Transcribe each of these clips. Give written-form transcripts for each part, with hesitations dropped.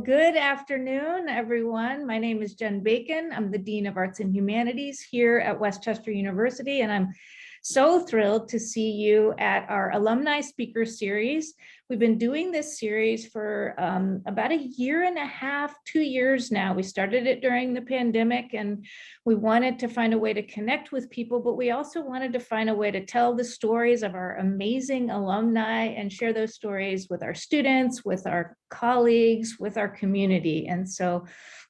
good afternoon, everyone. My name is Jen Bacon. I'm the Dean of Arts and Humanities here at West Chester University, and I'm so thrilled to see you at our Alumni Speaker Series. We've been doing this series for about a year and a half, 2 years now. We started it during the pandemic, and we wanted to find a way to connect with people, but we also wanted to find a way to tell the stories of our amazing alumni and share those stories with our students, with our colleagues, with our community. And so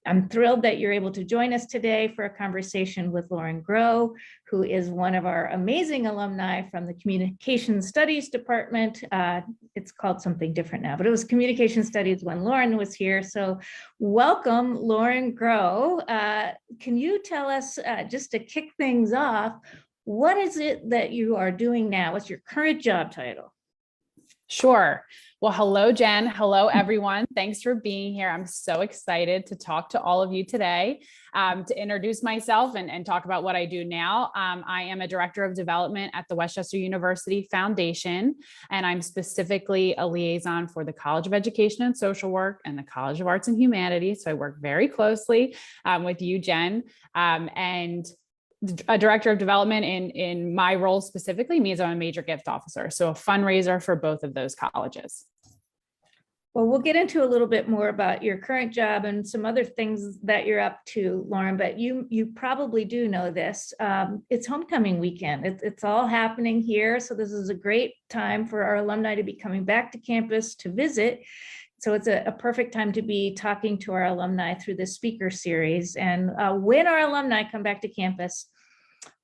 I'm thrilled that you're able to join us today for a conversation with Lauren Groh, who is one of our amazing alumni from the Communication Studies Department. It's called something different now, but it was Communication Studies when Lauren was here. So welcome, Lauren Groh. Can you tell us, just to kick things off, what is it that you are doing now? What's your current job title? Sure. Well, hello, Jen. Hello, everyone. Thanks for being here. I'm so excited to talk to all of you today, to introduce myself and talk about what I do now. I am a director of development at the West Chester University Foundation, and I'm specifically a liaison for the College of Education and Social Work and the College of Arts and Humanities. So I work very closely with you, Jen, and a director of development in my role specifically means I'm a major gift officer, so a fundraiser for both of those colleges. Well, we'll get into a little bit more about your current job and some other things that you're up to, Lauren, but you probably do know this. It's homecoming weekend. It's all happening here. So this is a great time for our alumni to be coming back to campus to visit. So it's a perfect time to be talking to our alumni through this speaker series. And when our alumni come back to campus,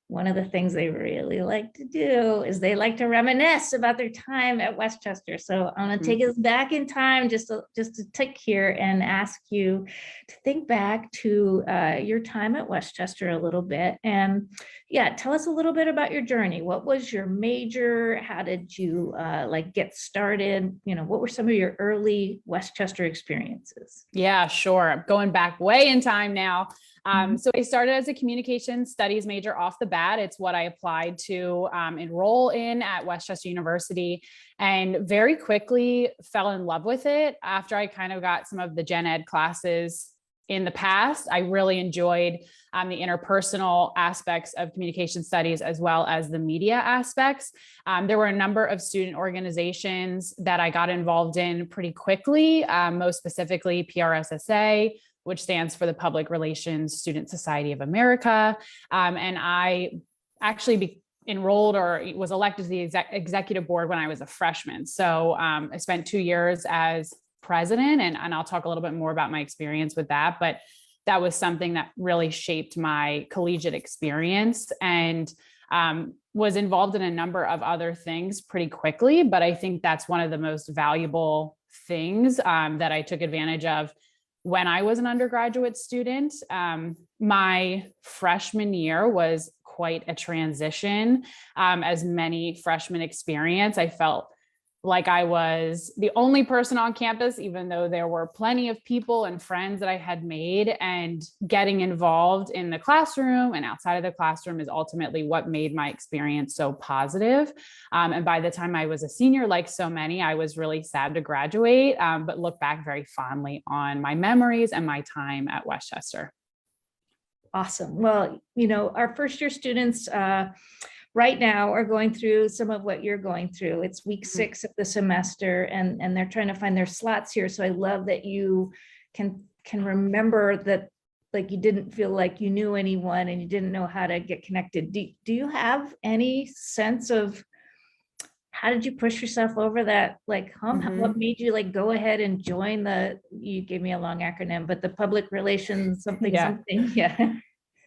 one of the things they really like to do is they like to reminisce about their time at West Chester. So I'm going to take us back in time just to tick here and ask you to think back to your time at West Chester a little bit. And yeah, tell us a little bit about your journey. What was your major? How did you get started? You know, what were some of your early West Chester experiences? Yeah, sure. I'm going back way in time now. So I started as a communication studies major off the bat. It's what I applied to enroll in at West Chester University, and very quickly fell in love with it. After I kind of got some of the gen ed classes in the past, I really enjoyed the interpersonal aspects of communication studies as well as the media aspects. There were a number of student organizations that I got involved in pretty quickly, most specifically PRSSA, which stands for the Public Relations Student Society of America. And I actually enrolled or was elected to the executive board when I was a freshman. So I spent 2 years as president, and I'll talk a little bit more about my experience with that, but that was something that really shaped my collegiate experience, and was involved in a number of other things pretty quickly. But I think that's one of the most valuable things that I took advantage of when I was an undergraduate student. My freshman year was quite a transition, as many freshmen experience. I felt like I was the only person on campus, even though there were plenty of people and friends that I had made, and getting involved in the classroom and outside of the classroom is ultimately what made my experience so positive. And by the time I was a senior, like so many, I was really sad to graduate, but look back very fondly on my memories and my time at West Chester. Awesome. Well, you know, our first year students right now are going through some of what you're going through. It's week 6 of the semester, and they're trying to find their slots here. So I love that you can remember that, like, you didn't feel like you knew anyone and you didn't know how to get connected. Do you have any sense of how did you push yourself over that hump? What made you go ahead and join you gave me a long acronym, but the public relations something. Yeah.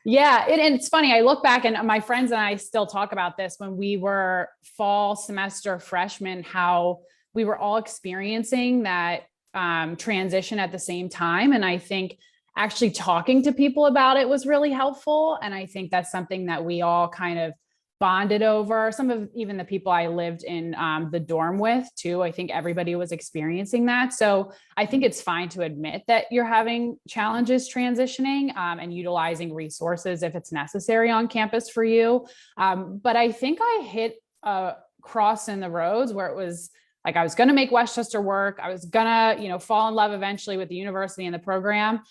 Yeah. And it's funny. I look back, and my friends and I still talk about this when we were fall semester freshmen, how we were all experiencing that transition at the same time. And I think actually talking to people about it was really helpful. And I think that's something that we all kind of bonded over. Some of even the people I lived in the dorm with too. I think everybody was experiencing that. So I think it's fine to admit that you're having challenges transitioning and utilizing resources if it's necessary on campus for you. But I think I hit a cross in the roads where it was Like I was going to make West Chester work. I was going to, fall in love eventually with the university and the program,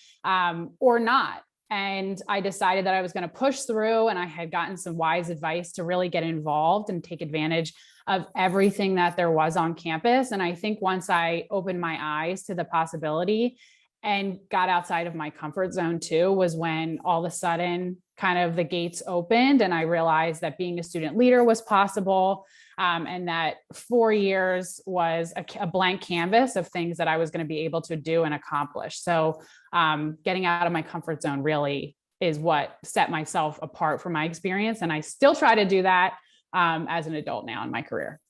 or not. And I decided that I was going to push through, and I had gotten some wise advice to really get involved and take advantage of everything that there was on campus. And I think once I opened my eyes to the possibility and got outside of my comfort zone too, was when all of a sudden kind of the gates opened and I realized that being a student leader was possible, and that 4 years was a blank canvas of things that I was going to be able to do and accomplish. So getting out of my comfort zone really is what set myself apart from my experience. And I still try to do that as an adult now in my career.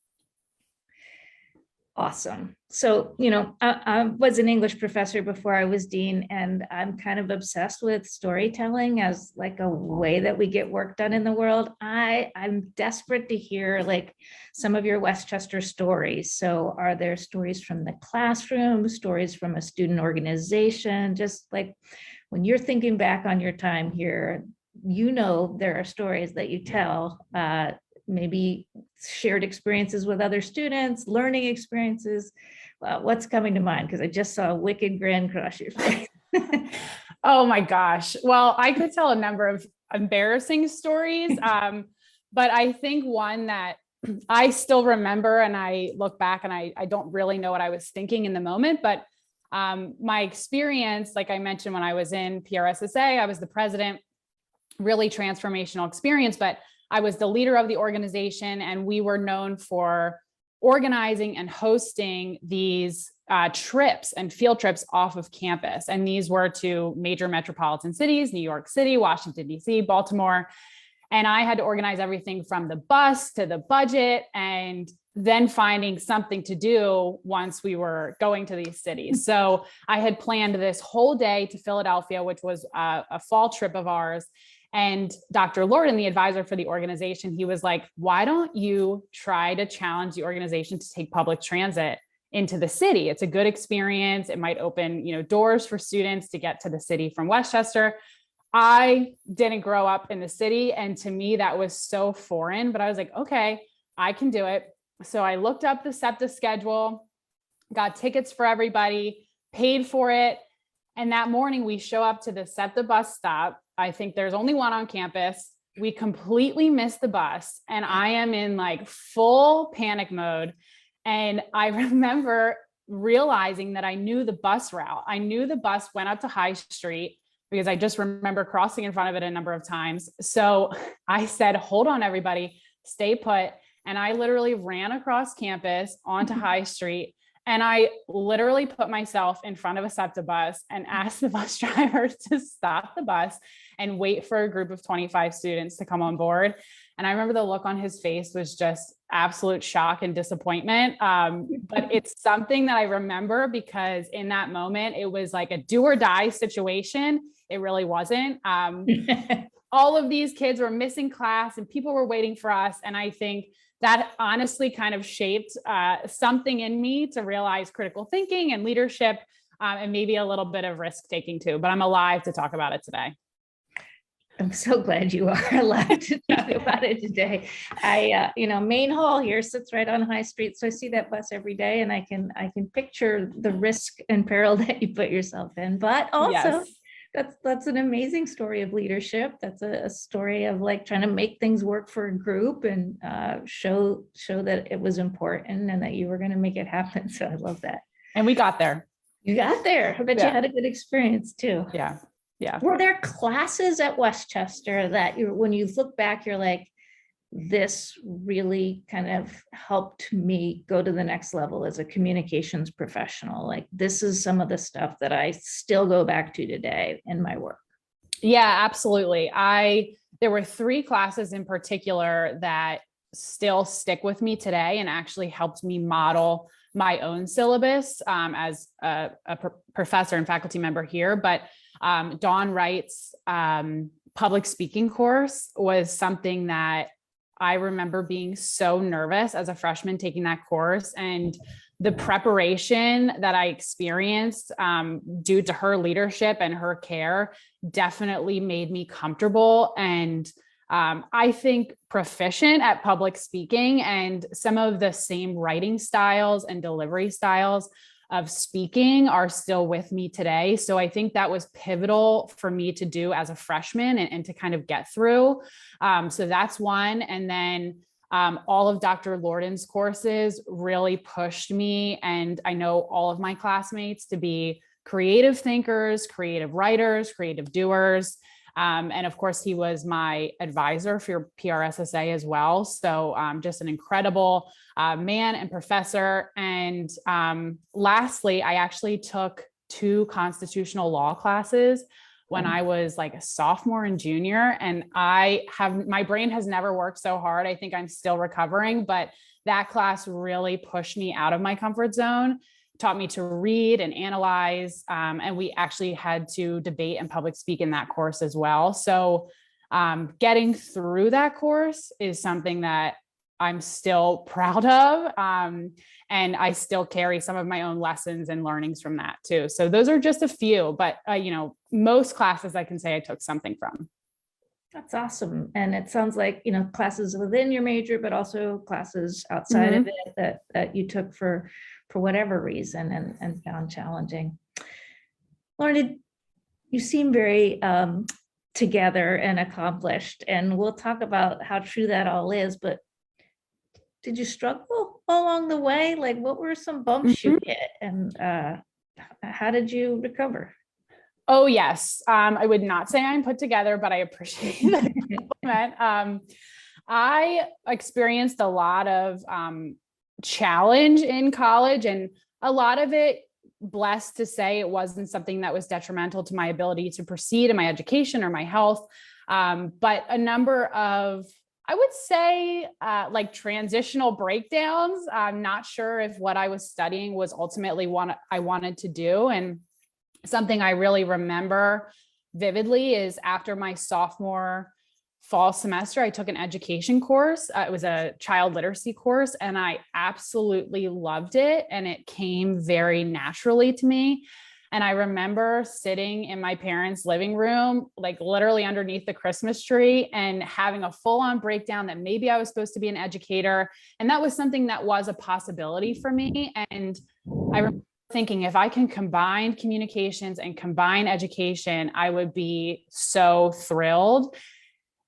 Awesome. So, I was an English professor before I was dean, and I'm kind of obsessed with storytelling as like a way that we get work done in the world. I'm desperate to hear like some of your West Chester stories. So are there stories from the classroom, stories from a student organization? Just like when you're thinking back on your time here, there are stories that you tell, maybe shared experiences with other students, learning experiences. What's coming to mind? Because I just saw a wicked grin cross your face. Oh my gosh. Well, I could tell a number of embarrassing stories, but I think one that I still remember, and I look back and I don't really know what I was thinking in the moment, but my experience, like I mentioned, when I was in PRSSA, I was the president, really transformational experience, but I was the leader of the organization, and we were known for organizing and hosting these trips and field trips off of campus. And these were to major metropolitan cities, New York City, Washington, D.C., Baltimore. And I had to organize everything from the bus to the budget, and then finding something to do once we were going to these cities. So I had planned this whole day to Philadelphia, which was a fall trip of ours. And Dr. Lorden, the advisor for the organization, he was like, why don't you try to challenge the organization to take public transit into the city? It's a good experience. It might open, doors for students to get to the city from West Chester. I didn't grow up in the city, and to me, that was so foreign, but I was like, okay, I can do it. So I looked up the SEPTA schedule, got tickets for everybody, paid for it. And that morning we show up to the SEPTA bus stop. I think there's only one on campus. We completely missed the bus, and I am in like full panic mode. And I remember realizing that I knew the bus route. I knew the bus went up to High Street because I just remember crossing in front of it a number of times. So I said, hold on, everybody, stay put. And I literally ran across campus onto High Street. And I literally put myself in front of a SEPTA bus and asked the bus driver to stop the bus and wait for a group of 25 students to come on board. And I remember the look on his face was just absolute shock and disappointment. But it's something that I remember because in that moment, it was like a do or die situation. It really wasn't. All of these kids were missing class and people were waiting for us. And I think that honestly kind of shaped something in me to realize critical thinking and leadership, and maybe a little bit of risk taking too, but I'm alive to talk about it today. I'm so glad you are alive to talk about it today. Main Hall here sits right on High Street. So I see that bus every day, and I can picture the risk and peril that you put yourself in, but also Yes. That's an amazing story of leadership. That's a story of like trying to make things work for a group and show that it was important and that you were going to make it happen. So I love that. And we got there. You got there. I bet you had a good experience too. Yeah. Yeah. Were there classes at West Chester that when you look back, you're like, this really kind of helped me go to the next level as a communications professional? Like, this is some of the stuff that I still go back to today in my work. Yeah, absolutely. There were 3 classes in particular that still stick with me today and actually helped me model my own syllabus as a professor and faculty member here. But Dawn Wright's public speaking course was something that I remember being so nervous as a freshman taking that course, and the preparation that I experienced due to her leadership and her care definitely made me comfortable and I think proficient at public speaking, and some of the same writing styles and delivery styles of speaking are still with me today. So I think that was pivotal for me to do as a freshman and to kind of get through. So that's one. And then all of Dr. Lorden's courses really pushed me, and I know all of my classmates, to be creative thinkers, creative writers, creative doers. And of course, he was my advisor for PRSSA as well. So just an incredible man and professor. And lastly, I actually took 2 constitutional law classes when I was like a sophomore and junior. And my brain has never worked so hard. I think I'm still recovering, but that class really pushed me out of my comfort zone, taught me to read and analyze. And we actually had to debate and public speak in that course as well. So getting through that course is something that I'm still proud of. And I still carry some of my own lessons and learnings from that too. So those are just a few, but most classes I can say I took something from. That's awesome. And it sounds like, classes within your major, but also classes outside of it that you took for whatever reason and found challenging. Lauren, you seem very together and accomplished, and we'll talk about how true that all is, but did you struggle along the way? Like, what were some bumps you hit, and how did you recover? Oh, yes. I would not say I'm put together, but I appreciate the compliment. I experienced a lot of challenge in college, and a lot of it, blessed to say, it wasn't something that was detrimental to my ability to proceed in my education or my health. But a number of, I would say, like transitional breakdowns. I'm not sure if what I was studying was ultimately what I wanted to do. And something I really remember vividly is after my sophomore fall semester, I took an education course. It was a child literacy course, and I absolutely loved it. And it came very naturally to me. And I remember sitting in my parents' living room, like literally underneath the Christmas tree, and having a full-on breakdown that maybe I was supposed to be an educator. And that was something that was a possibility for me. And I remember thinking, if I can combine communications and combine education, I would be so thrilled.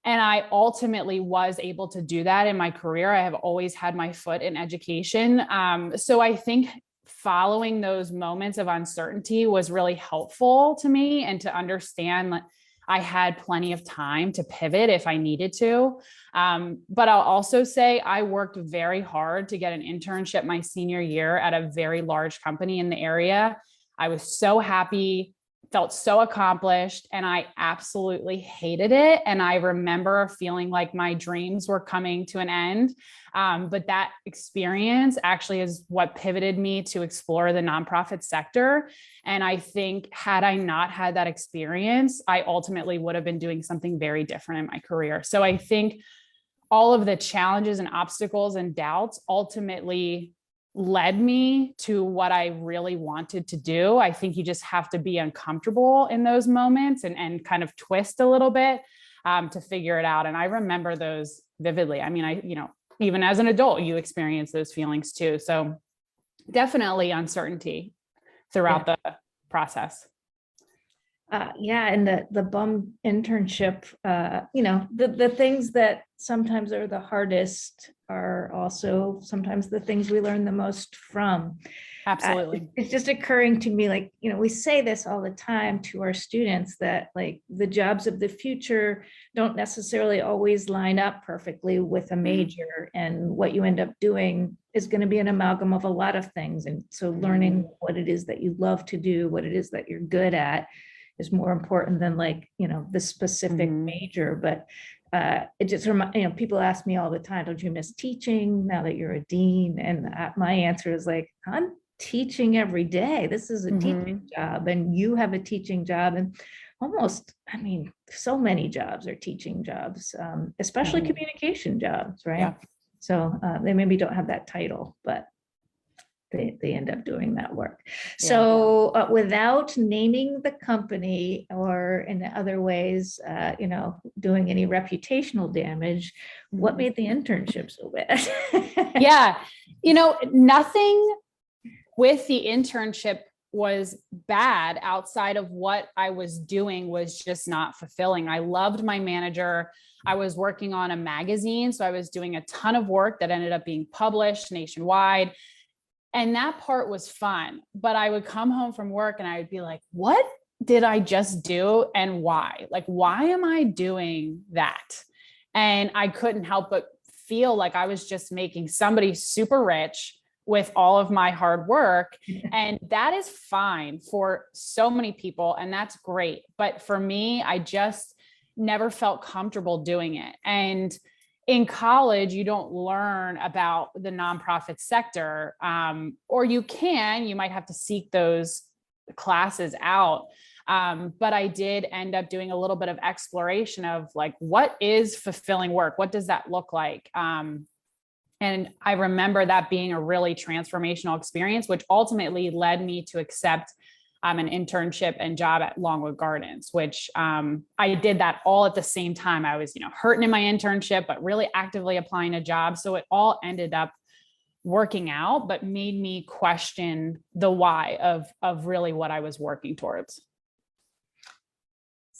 And I ultimately was able to do that in my career. I have always had my foot in education. So I think following those moments of uncertainty was really helpful to me, and to understand that I had plenty of time to pivot if I needed to. But I'll also say I worked very hard to get an internship my senior year at a very large company in the area. I was so happy, felt so accomplished, and I absolutely hated it. And I remember feeling like my dreams were coming to an end. But that experience actually is what pivoted me to explore the nonprofit sector. And I think had I not had that experience, I ultimately would have been doing something very different in my career. So I think all of the challenges and obstacles and doubts ultimately led me to what I really wanted to do. I think you just have to be uncomfortable in those moments and kind of twist a little bit to figure it out. And I remember those vividly. I mean, even as an adult, you experience those feelings too. So definitely uncertainty throughout the process. And the bum internship, the things that sometimes are the hardest are also sometimes the things we learn the most from. Absolutely. It's just occurring to me, like, we say this all the time to our students, that like the jobs of the future don't necessarily always line up perfectly with a major, and what you end up doing is going to be an amalgam of a lot of things. And so learning what it is that you love to do, what it is that you're good at, is more important than like, the specific major. But it just people ask me all the time, don't you miss teaching now that you're a dean? And my answer is like, I'm teaching every day. This is a teaching job, and you have a teaching job. And almost, so many jobs are teaching jobs, especially communication jobs, right? Yeah. So they maybe don't have that title, but they end up doing that work. So without naming the company or in other ways, doing any reputational damage, what made the internship so bad? Yeah, nothing with the internship was bad outside of what I was doing was just not fulfilling. I loved my manager. I was working on a magazine, so I was doing a ton of work that ended up being published nationwide. And that part was fun, but I would come home from work and I would be like, what did I just do and why? Like, why am I doing that? And I couldn't help but feel like I was just making somebody super rich with all of my hard work. And that is fine for so many people. And that's great. But for me, I just never felt comfortable doing it. And in college, you don't learn about the nonprofit sector, or you might have to seek those classes out. But I did end up doing a little bit of exploration of like, what is fulfilling work? What does that look like? And I remember that being a really transformational experience, which ultimately led me to accept an internship and job at Longwood Gardens, which I did that all at the same time. I was, hurting in my internship, but really actively applying a job. So it all ended up working out, but made me question the why of really what I was working towards.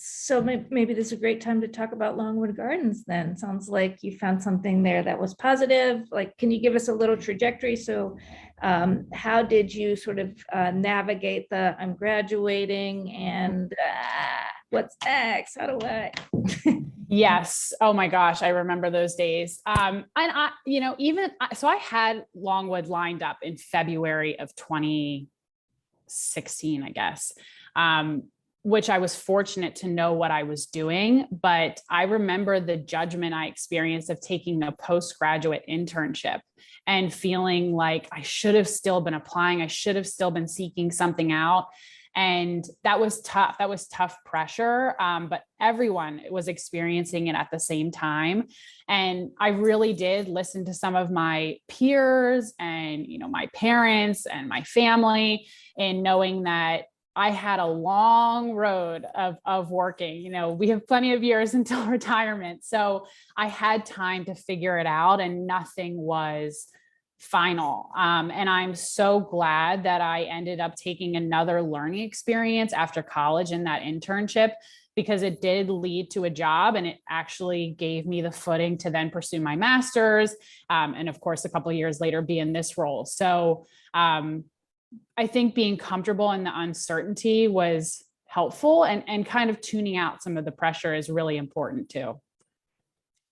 So maybe this is a great time to talk about Longwood Gardens then. Sounds like you found something there that was positive. Like, can you give us a little trajectory? So how did you sort of navigate I'm graduating and what's next? How do I? Yes. Oh my gosh. I remember those days. And so I had Longwood lined up in February of 2016, I guess. Which I was fortunate to know what I was doing. But I remember the judgment I experienced of taking a postgraduate internship and feeling like I should have still been applying. I should have still been seeking something out. And that was tough. That was tough pressure. But everyone was experiencing it at the same time. And I really did listen to some of my peers and, my parents and my family, in knowing that I had a long road of working. We have plenty of years until retirement. So I had time to figure it out and nothing was final. And I'm so glad that I ended up taking another learning experience after college in that internship, because it did lead to a job and it actually gave me the footing to then pursue my master's. And of course, a couple of years later, be in this role. So, I think being comfortable in the uncertainty was helpful, and kind of tuning out some of the pressure is really important too.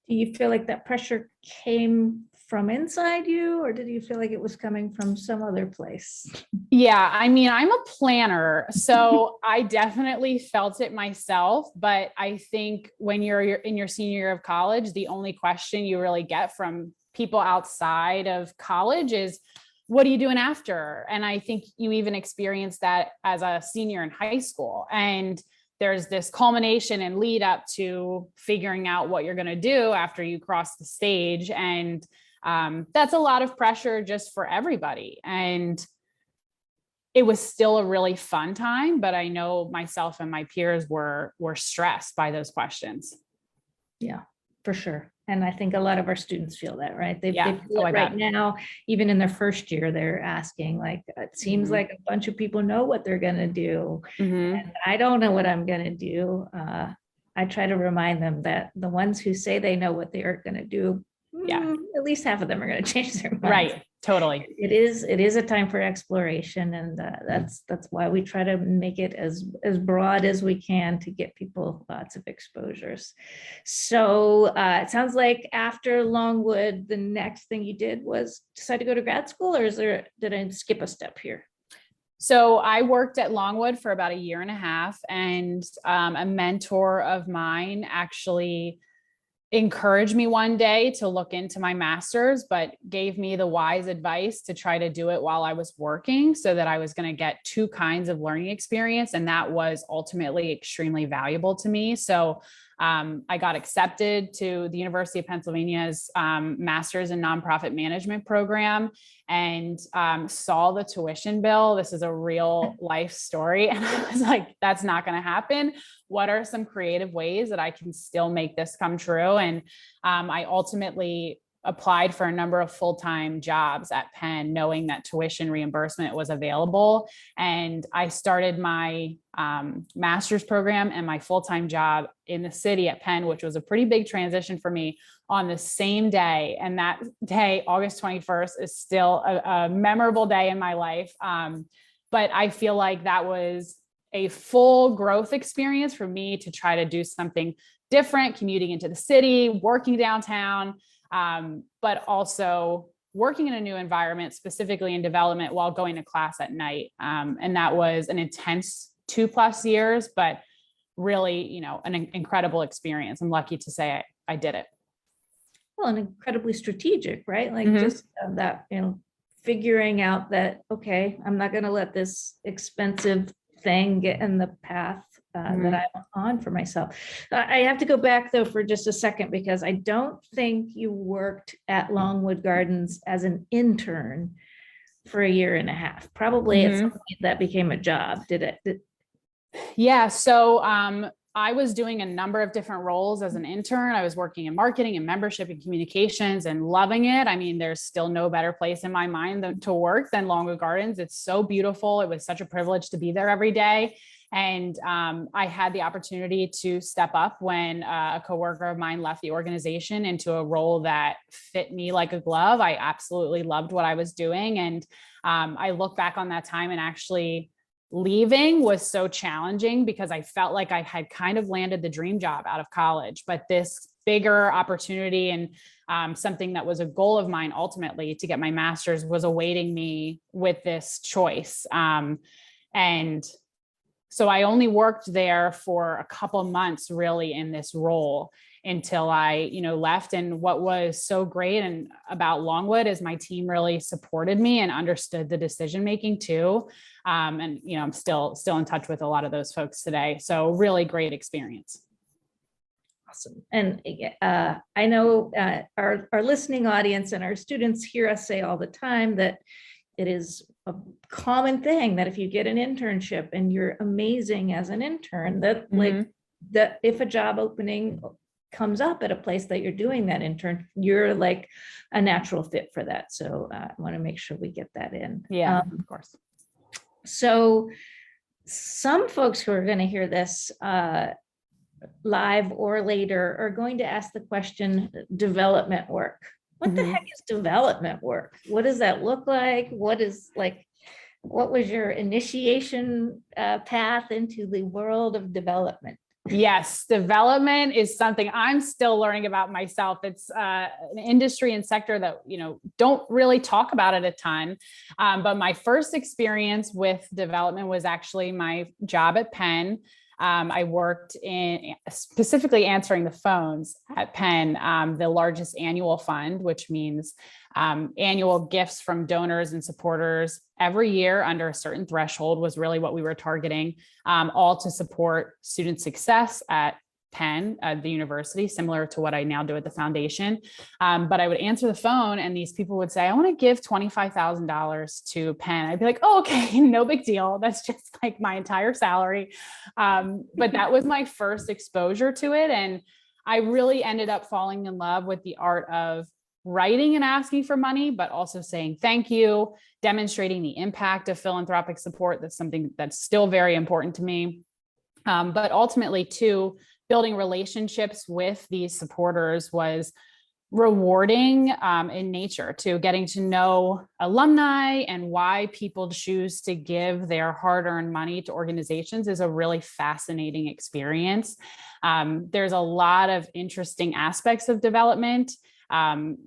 Do you feel like that pressure came from inside you, or did you feel like it was coming from some other place? Yeah, I mean, I'm a planner, so I definitely felt it myself. But I think when you're in your senior year of college, the only question you really get from people outside of college is, what are you doing after? And I think you even experienced that as a senior in high school. And there's this culmination and lead up to figuring out what you're going to do after you cross the stage. And that's a lot of pressure just for everybody. And it was still a really fun time, but I know myself and my peers were stressed by those questions. Yeah, for sure. And I think a lot of our students feel that, right? They feel it right now, even in their first year, they're asking, like, it seems like a bunch of people know what they're going to do. And I don't know what I'm going to do. I try to remind them that the ones who say they know what they are going to do, at least half of them are going to change their minds. Right. Totally. It is a time for exploration. And that's why we try to make it as broad as we can to get people lots of exposures. So it sounds like after Longwood, the next thing you did was decide to go to grad school, or did I skip a step here? So I worked at Longwood for about a year and a half, and a mentor of mine actually encouraged me one day to look into my master's, but gave me the wise advice to try to do it while I was working, so that I was going to get two kinds of learning experience. And that was ultimately extremely valuable to me. So I got accepted to the University of Pennsylvania's Master's in Nonprofit Management program, and saw the tuition bill. This is a real life story. And I was like, that's not going to happen. What are some creative ways that I can still make this come true? And I ultimately applied for a number of full-time jobs at Penn, knowing that tuition reimbursement was available. And I started my master's program and my full-time job in the city at Penn, which was a pretty big transition for me, on the same day. And that day, August 21st, is still a memorable day in my life. But I feel like that was a full growth experience for me to try to do something different, commuting into the city, working downtown, but also working in a new environment, specifically in development, while going to class at night. And that was an intense 2+ years, but really, an incredible experience. I'm lucky to say I did it. Well, and incredibly strategic, right? Like Mhm. just that, figuring out that, okay, I'm not going to let this expensive thing get in the path that I'm on for myself. I have to go back though for just a second, because I don't think you worked at Longwood Gardens as an intern for a year and a half. Probably at some point that became a job, did it? Yeah. So I was doing a number of different roles as an intern. I was working in marketing and membership and communications and loving it. I mean, there's still no better place in my mind to work than Longwood Gardens. It's so beautiful. It was such a privilege to be there every day. And I had the opportunity to step up when a coworker of mine left the organization into a role that fit me like a glove. I absolutely loved what I was doing. And I look back on that time, and actually leaving was so challenging because I felt like I had kind of landed the dream job out of college, but this bigger opportunity and something that was a goal of mine ultimately to get my master's was awaiting me with this choice. And so I only worked there for a couple of months really in this role until I, left. And what was so great and about Longwood is my team really supported me and understood the decision-making too. And, I'm still in touch with a lot of those folks today. So really great experience. Awesome. And I know our listening audience and our students hear us say all the time that it is a common thing that if you get an internship and you're amazing as an intern, that that if a job opening comes up at a place that you're doing that intern, you're like a natural fit for that. So I want to make sure we get that in. Yeah, of course. So some folks who are going to hear this live or later are going to ask the question, development work. What the heck is development work? What does that look like? What was your initiation path into the world of development? Yes, development is something I'm still learning about myself. It's an industry and sector that, don't really talk about it a ton. But my first experience with development was actually my job at Penn. I worked in specifically answering the phones at Penn, the largest annual fund, which means annual gifts from donors and supporters every year under a certain threshold was really what we were targeting, all to support student success at Penn, the university, similar to what I now do at the foundation. But I would answer the phone and these people would say, I want to give $25,000 to Penn. I'd be like, oh, okay, no big deal. That's just like my entire salary. But that was my first exposure to it. And I really ended up falling in love with the art of writing and asking for money, but also saying thank you, demonstrating the impact of philanthropic support. That's something that's still very important to me. But ultimately too, building relationships with these supporters was rewarding in nature, to getting to know alumni and why people choose to give their hard-earned money to organizations is a really fascinating experience. There's a lot of interesting aspects of development,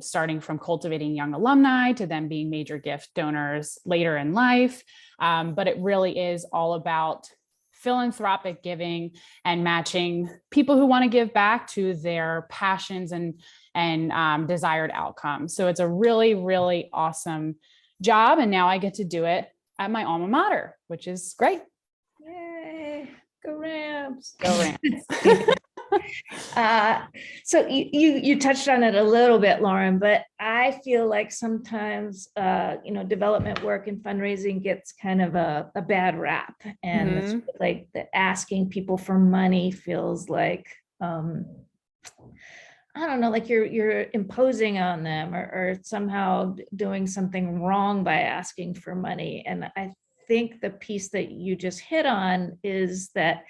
starting from cultivating young alumni to them being major gift donors later in life. But it really is all about philanthropic giving and matching people who want to give back to their passions and desired outcomes. So it's a really, really awesome job. And now I get to do it at my alma mater, which is great. Yay, go Rams. Go Rams. So you touched on it a little bit, Lauren, but I feel like sometimes, development work and fundraising gets kind of a bad rap. And it's like the asking people for money feels like, I don't know, like you're imposing on them or somehow doing something wrong by asking for money. And I think the piece that you just hit on is that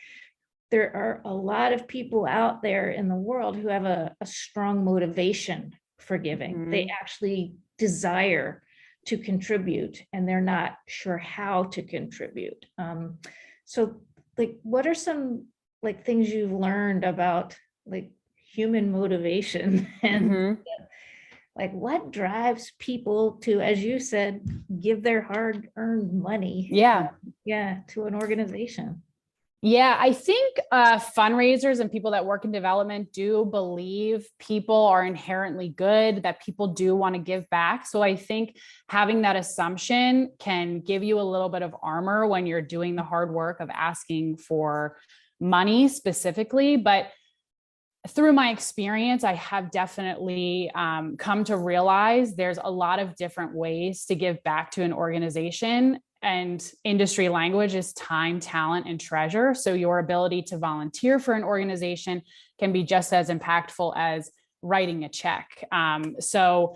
there are a lot of people out there in the world who have a strong motivation for giving. They actually desire to contribute and they're not sure how to contribute. So like, what are some like things you've learned about like human motivation and like what drives people to, as you said, give their hard-earned money to an organization? Yeah, I think fundraisers and people that work in development do believe people are inherently good, that people do want to give back. So I think having that assumption can give you a little bit of armor when you're doing the hard work of asking for money specifically. But through my experience, I have definitely come to realize there's a lot of different ways to give back to an organization. And industry language is time, talent, and treasure. So your ability to volunteer for an organization can be just as impactful as writing a check. So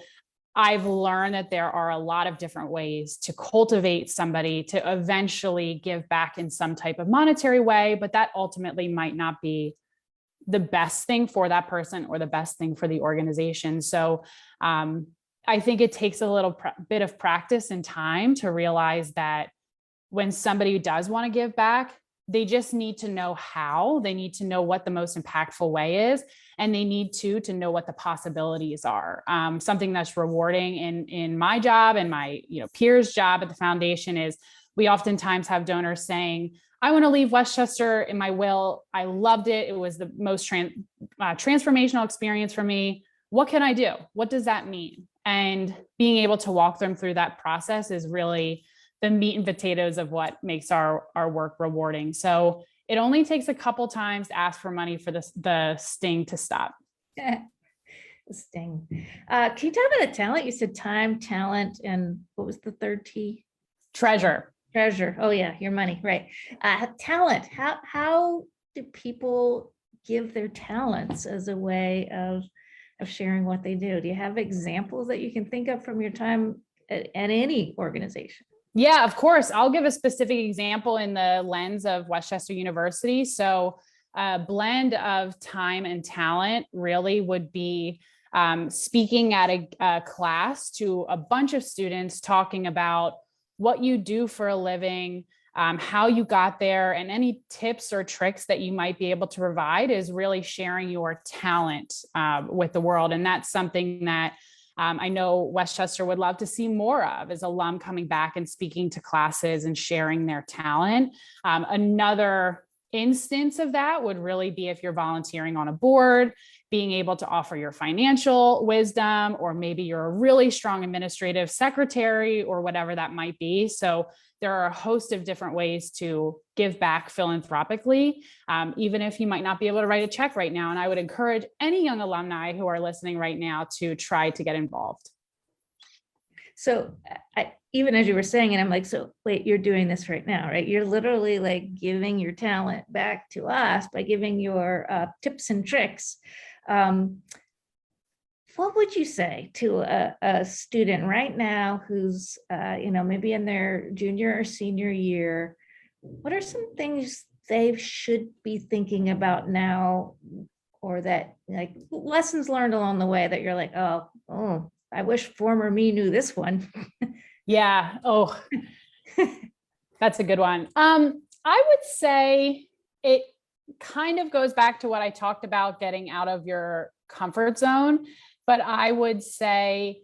I've learned that there are a lot of different ways to cultivate somebody to eventually give back in some type of monetary way, but that ultimately might not be the best thing for that person or the best thing for the organization. So I think it takes a little bit of practice and time to realize that when somebody does want to give back, they just need to know how. They need to know what the most impactful way is, and they need to know what the possibilities are. Something that's rewarding in my job and my peers' job at the foundation is we oftentimes have donors saying, I want to leave West Chester in my will. I loved it. It was the most transformational experience for me. What can I do? What does that mean? And being able to walk them through that process is really the meat and potatoes of what makes our work rewarding. So it only takes a couple times to ask for money for the sting to stop. The sting. Can you talk about the talent? You said time, talent, and what was the third T? Treasure. Treasure. Oh yeah, your money, right. Talent. How do people give their talents as a way of sharing what they do? Do you have examples that you can think of from your time at any organization? Yeah, of course. I'll give a specific example in the lens of West Chester University. So a blend of time and talent really would be speaking at a class to a bunch of students, talking about what you do for a living, how you got there, and any tips or tricks that you might be able to provide is really sharing your talent with the world. And that's something that I know West Chester would love to see more of, is alum coming back and speaking to classes and sharing their talent. Another instance of that would really be if you're volunteering on a board, being able to offer your financial wisdom, or maybe you're a really strong administrative secretary or whatever that might be. So there are a host of different ways to give back philanthropically, even if you might not be able to write a check right now. And I would encourage any young alumni who are listening right now to try to get involved. So even as you were saying it, I'm like, so wait, you're doing this right now, right? You're literally like giving your talent back to us by giving your tips and tricks. What would you say to a student right now who's, maybe in their junior or senior year? What are some things they should be thinking about now, or that like lessons learned along the way that you're like, oh, I wish former me knew this one. Yeah. Oh, that's a good one. I would say it kind of goes back to what I talked about, getting out of your comfort zone. But I would say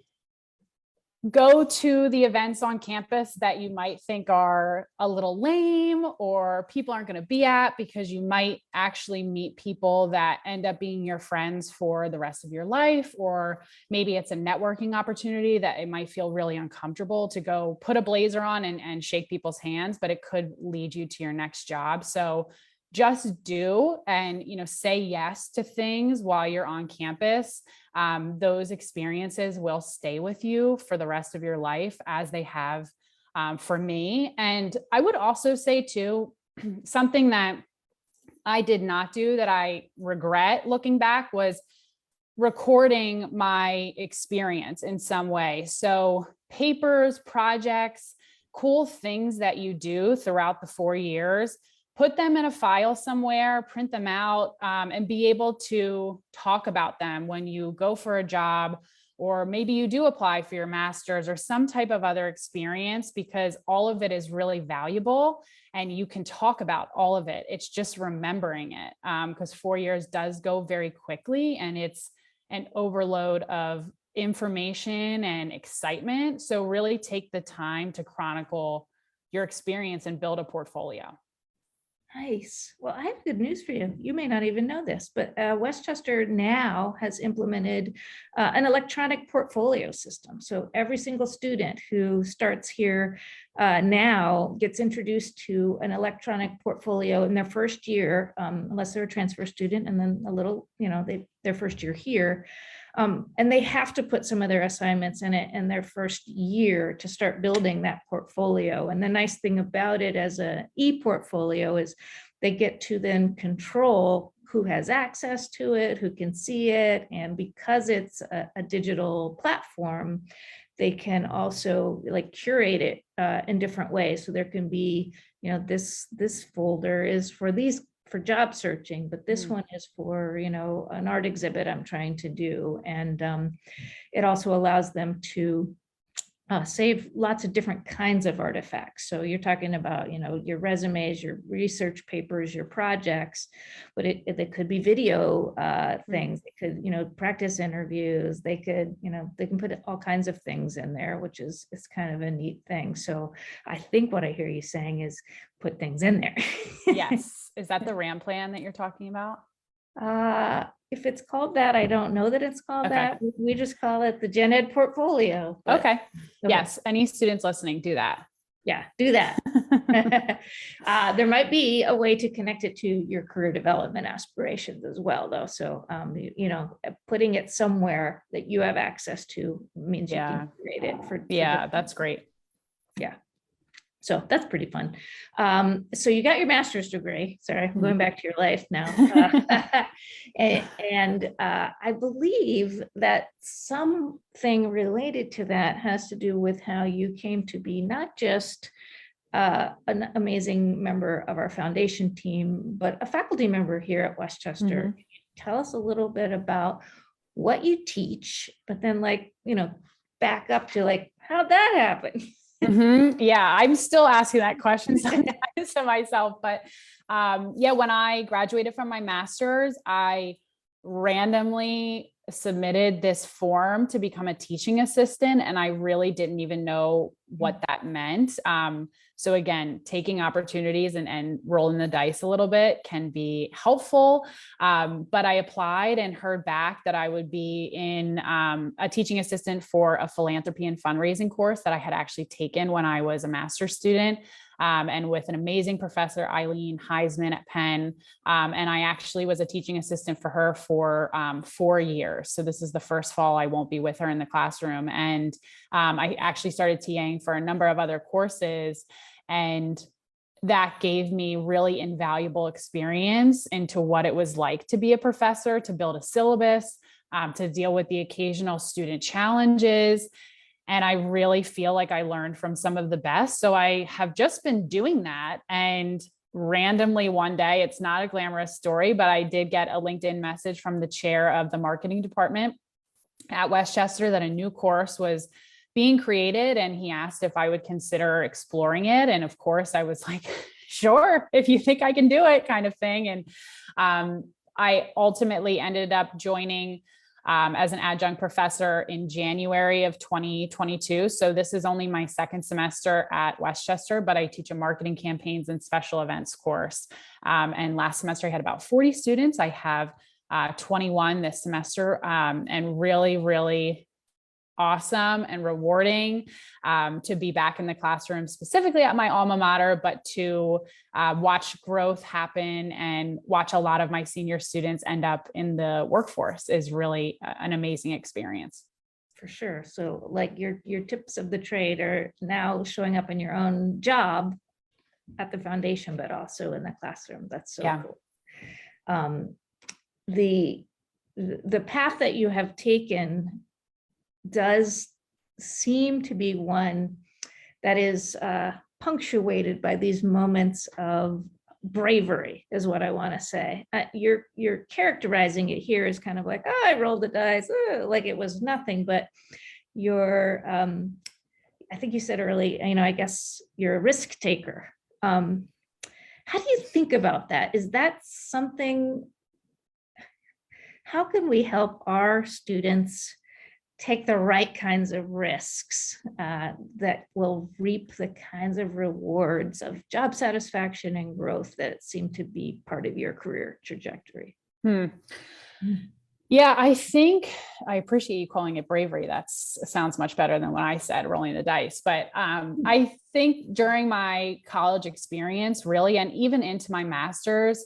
go to the events on campus that you might think are a little lame or people aren't going to be at, because you might actually meet people that end up being your friends for the rest of your life. Or maybe it's a networking opportunity that it might feel really uncomfortable to go put a blazer on and shake people's hands, but it could lead you to your next job. So just do and, say yes to things while you're on campus. Those experiences will stay with you for the rest of your life, as they have for me. And I would also say too, something that I did not do that I regret looking back was recording my experience in some way. So papers, projects, cool things that you do throughout the 4 years, put them in a file somewhere, print them out, and be able to talk about them when you go for a job, or maybe you do apply for your master's or some type of other experience, because all of it is really valuable and you can talk about all of it. It's just remembering it, because 4 years does go very quickly, and it's an overload of information and excitement. So really take the time to chronicle your experience and build a portfolio. Nice. Well, I have good news for you. You may not even know this, but West Chester now has implemented an electronic portfolio system. So every single student who starts here now gets introduced to an electronic portfolio in their first year, unless they're a transfer student, and then a little, their first year here. And they have to put some of their assignments in it in their first year to start building that portfolio. And the nice thing about it as an e-portfolio is they get to then control who has access to it, who can see it. And because it's a digital platform, they can also curate it in different ways. So there can be, this folder is for job searching, but this one is for, an art exhibit I'm trying to do. And it also allows them to save lots of different kinds of artifacts. So you're talking about, your resumes, your research papers, your projects, but they could be video things. They could, practice interviews. They could, they can put all kinds of things in there, which is kind of a neat thing. So I think what I hear you saying is put things in there. Yes. Is that the RAM plan that you're talking about? If it's called that, I don't know that it's called Okay. that. We just call it the Gen Ed portfolio. But, Okay. Yes. Any students listening, do that. Yeah, do that. There might be a way to connect it to your career development aspirations as well, though. So, putting it somewhere that you have access to means you can create it for. That's great. Yeah. So that's pretty fun. So you got your master's degree. Sorry, I'm going back to your life now. And I believe that something related to that has to do with how you came to be not just an amazing member of our foundation team, but a faculty member here at West Chester. Can you tell us a little bit about what you teach, but then back up to how'd that happen? Yeah, I'm still asking that question sometimes to myself, but when I graduated from my master's, I randomly submitted this form to become a teaching assistant, and I really didn't even know what that meant. So again, taking opportunities and rolling the dice a little bit can be helpful. But I applied and heard back that I would be in a teaching assistant for a philanthropy and fundraising course that I had actually taken when I was a master's student. And with an amazing professor, Eileen Heisman at Penn. And I actually was a teaching assistant for her for 4 years. So this is the first fall I won't be with her in the classroom. And I actually started TAing for a number of other courses. And that gave me really invaluable experience into what it was like to be a professor, to build a syllabus, to deal with the occasional student challenges. And I really feel like I learned from some of the best. So I have just been doing that. And randomly one day, it's not a glamorous story, but I did get a LinkedIn message from the chair of the marketing department at West Chester that a new course was being created. And he asked if I would consider exploring it. And of course I was like, sure, if you think I can do it, kind of thing. And I ultimately ended up joining as an adjunct professor in January of 2022. So this is only my second semester at West Chester, but I teach a marketing campaigns and special events course. And last semester I had about 40 students. I have 21 this semester, and really, really awesome and rewarding to be back in the classroom, specifically at my alma mater, but to watch growth happen and watch a lot of my senior students end up in the workforce is really an amazing experience. For sure. So like your tips of the trade are now showing up in your own job at the foundation, but also in the classroom. That's so cool. The path that you have taken does seem to be one that is punctuated by these moments of bravery, is what I want to say. You're characterizing it here as kind of like, oh, I rolled the dice, like it was nothing, but you're, I think you said early, I guess you're a risk taker. How do you think about that? Is that something, how can we help our students take the right kinds of risks that will reap the kinds of rewards of job satisfaction and growth that seem to be part of your career trajectory? Yeah, I think I appreciate you calling it bravery. That sounds much better than what I said, rolling the dice. But I think during my college experience, really, and even into my master's,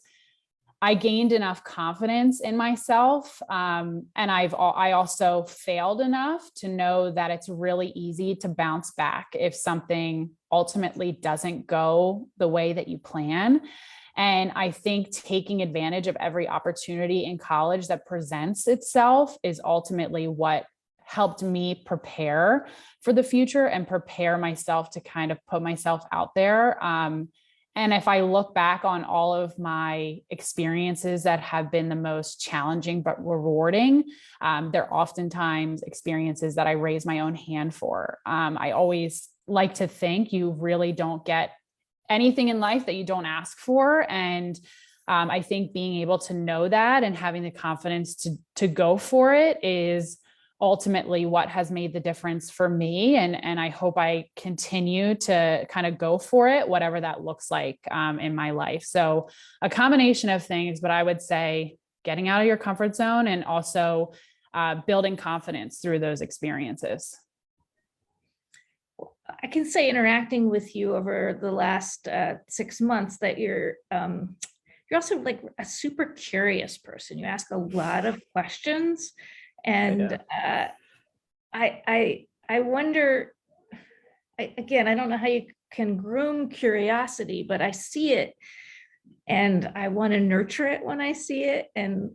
I gained enough confidence in myself. And I also failed enough to know that it's really easy to bounce back if something ultimately doesn't go the way that you plan. And I think taking advantage of every opportunity in college that presents itself is ultimately what helped me prepare for the future and prepare myself to kind of put myself out there. And if I look back on all of my experiences that have been the most challenging but rewarding, they're oftentimes experiences that I raise my own hand for. I always like to think you really don't get anything in life that you don't ask for. And I think being able to know that and having the confidence to go for it is ultimately what has made the difference for me. And I hope I continue to kind of go for it, whatever that looks like in my life. So a combination of things, but I would say getting out of your comfort zone and also building confidence through those experiences. I can say interacting with you over the last 6 months that you're also like a super curious person. You ask a lot of questions. And I wonder, again, I don't know how you can groom curiosity, but I see it and I want to nurture it when I see it. And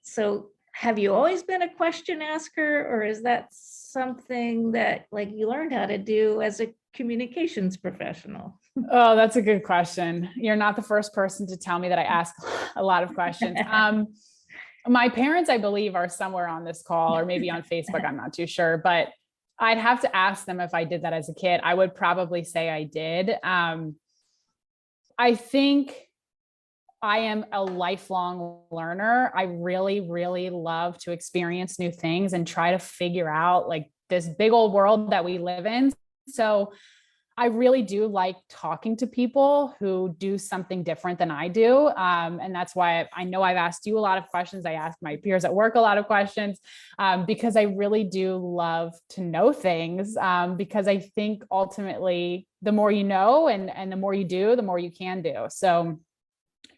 so have you always been a question asker, or is that something that like you learned how to do as a communications professional? Oh, that's a good question. You're not the first person to tell me that I ask a lot of questions. My parents, I believe, are somewhere on this call or maybe on Facebook. I'm not too sure, but I'd have to ask them if I did that as a kid. I would probably say I did. I think I am a lifelong learner. I really, really love to experience new things and try to figure out like this big old world that we live in. So I really do like talking to people who do something different than I do. And that's why I know I've asked you a lot of questions. I ask my peers at work a lot of questions because I really do love to know things because I think ultimately the more you know and the more you do, the more you can do. So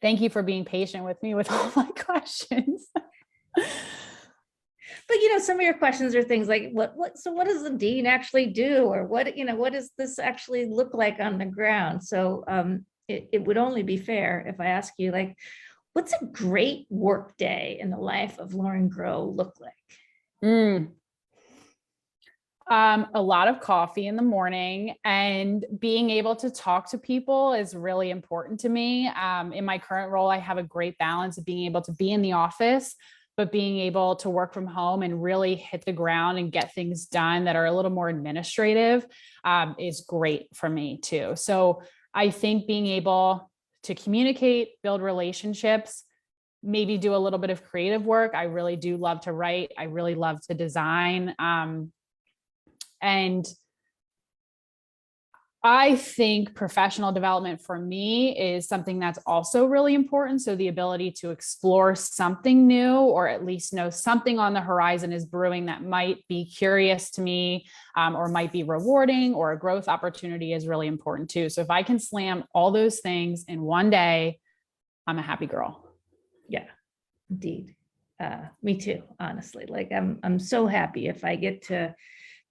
thank you for being patient with me with all my questions. But some of your questions are things like so what does the dean actually do, or what does this actually look like on the ground? So it would only be fair if I ask you, like, what's a great work day in the life of Lauren Grow look like? A lot of coffee in the morning, and being able to talk to people is really important to me. In my current role, I have a great balance of being able to be in the office, but being able to work from home and really hit the ground and get things done that are a little more administrative is great for me too. So I think being able to communicate, build relationships, maybe do a little bit of creative work. I really do love to write. I really love to design. And I think professional development for me is something that's also really important. So the ability to explore something new, or at least know something on the horizon is brewing that might be curious to me, or might be rewarding, or a growth opportunity is really important too. So if I can slam all those things in one day, I'm a happy girl. Yeah, indeed. Me too, honestly. Like I'm so happy if I get to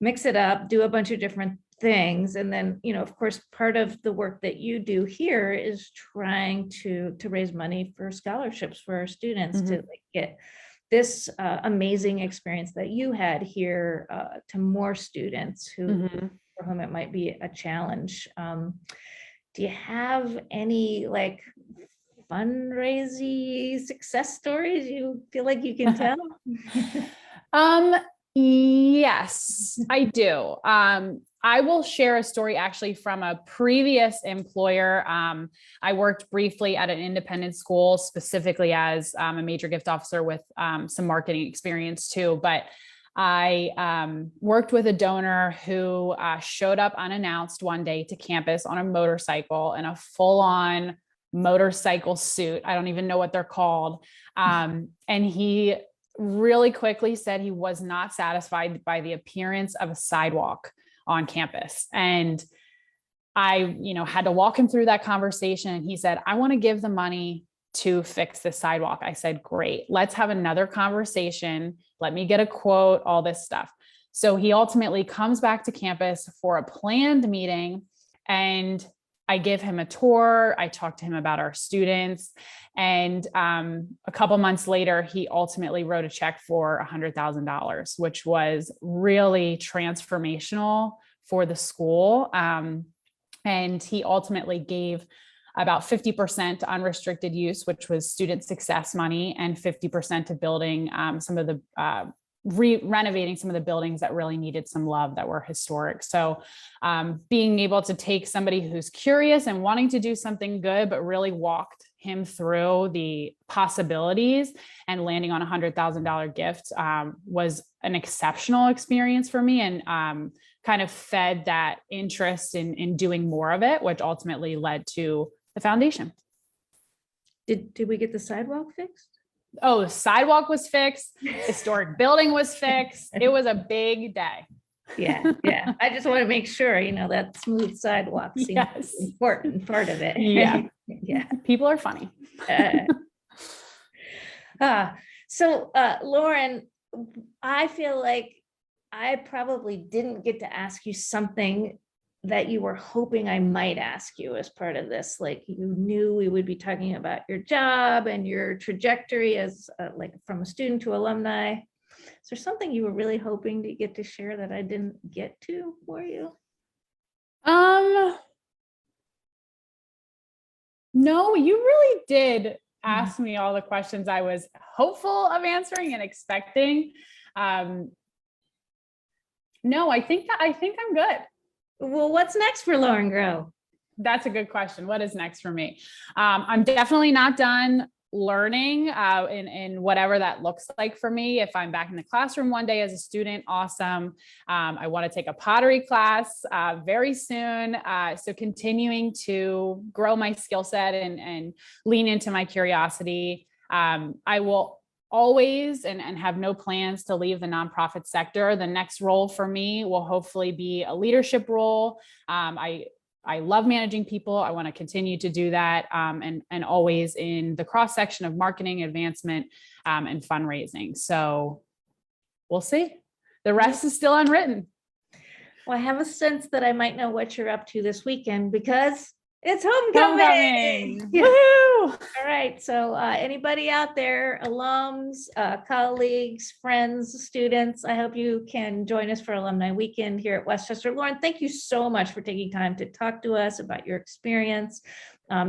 mix it up, do a bunch of different things. And then, of course, part of the work that you do here is trying to raise money for scholarships for our students to like get this amazing experience that you had here to more students who for whom it might be a challenge. Do you have any like fundraising success stories you feel like you can tell? Yes, I do. I will share a story actually from a previous employer. I worked briefly at an independent school, specifically as a major gift officer with some marketing experience too. But I worked with a donor who showed up unannounced one day to campus on a motorcycle in a full-on motorcycle suit. I don't even know what they're called. And he really quickly said he was not satisfied by the appearance of a sidewalk on campus. And I, had to walk him through that conversation. And he said, I want to give the money to fix the sidewalk. I said, great, let's have another conversation. Let me get a quote, all this stuff. So he ultimately comes back to campus for a planned meeting, and I give him a tour. I talk to him about our students. And a couple months later, he ultimately wrote a check for $100,000, which was really transformational for the school. And he ultimately gave about 50% to unrestricted use, which was student success money, and 50% to building some of the renovating some of the buildings that really needed some love, that were historic. So being able to take somebody who's curious and wanting to do something good, but really walked him through the possibilities and landing on $100,000 gift was an exceptional experience for me, and kind of fed that interest in doing more of it, which ultimately led to the foundation. Did we get the sidewalk fixed? Oh, the sidewalk was fixed. Historic building was fixed. It was a big day. Yeah. I just want to make sure, that smooth sidewalk seems Yes. an important part of it. Yeah. Yeah. People are funny. So Lauren, I feel like I probably didn't get to ask you something that you were hoping I might ask you as part of this. Like, you knew we would be talking about your job and your trajectory as like from a student to alumni. Is there something you were really hoping to get to share that I didn't get to for you? No, you really did ask me all the questions I was hopeful of answering and expecting. No, I think I'm good. Well, what's next for Lauren Grow? That's a good question. What is next for me? I'm definitely not done learning in whatever that looks like for me. If I'm back in the classroom one day as a student, awesome. I want to take a pottery class very soon. So continuing to grow my skill set and lean into my curiosity. I will always and have no plans to leave the nonprofit sector. The next role for me will hopefully be a leadership role. I love managing people. I want to continue to do that, and always in the cross section of marketing, advancement, and fundraising. So we'll see. The rest is still unwritten. Well, I have a sense that I might know what you're up to this weekend because it's homecoming. Yeah. Woohoo! All right. So anybody out there, alums, colleagues, friends, students, I hope you can join us for Alumni Weekend here at West Chester. Lauren, thank you so much for taking time to talk to us about your experience.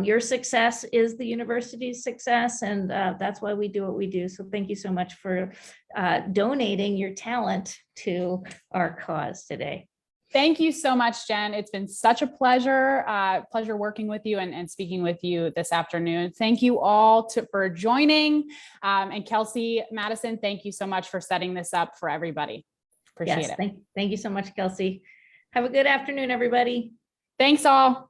Your success is the university's success, and that's why we do what we do. So thank you so much for donating your talent to our cause today. Thank you so much, Jen. It's been such a pleasure working with you and speaking with you this afternoon. Thank you all for joining. And Kelsey, Madison, thank you so much for setting this up for everybody. Appreciate it. Thank you so much, Kelsey. Have a good afternoon, everybody. Thanks all.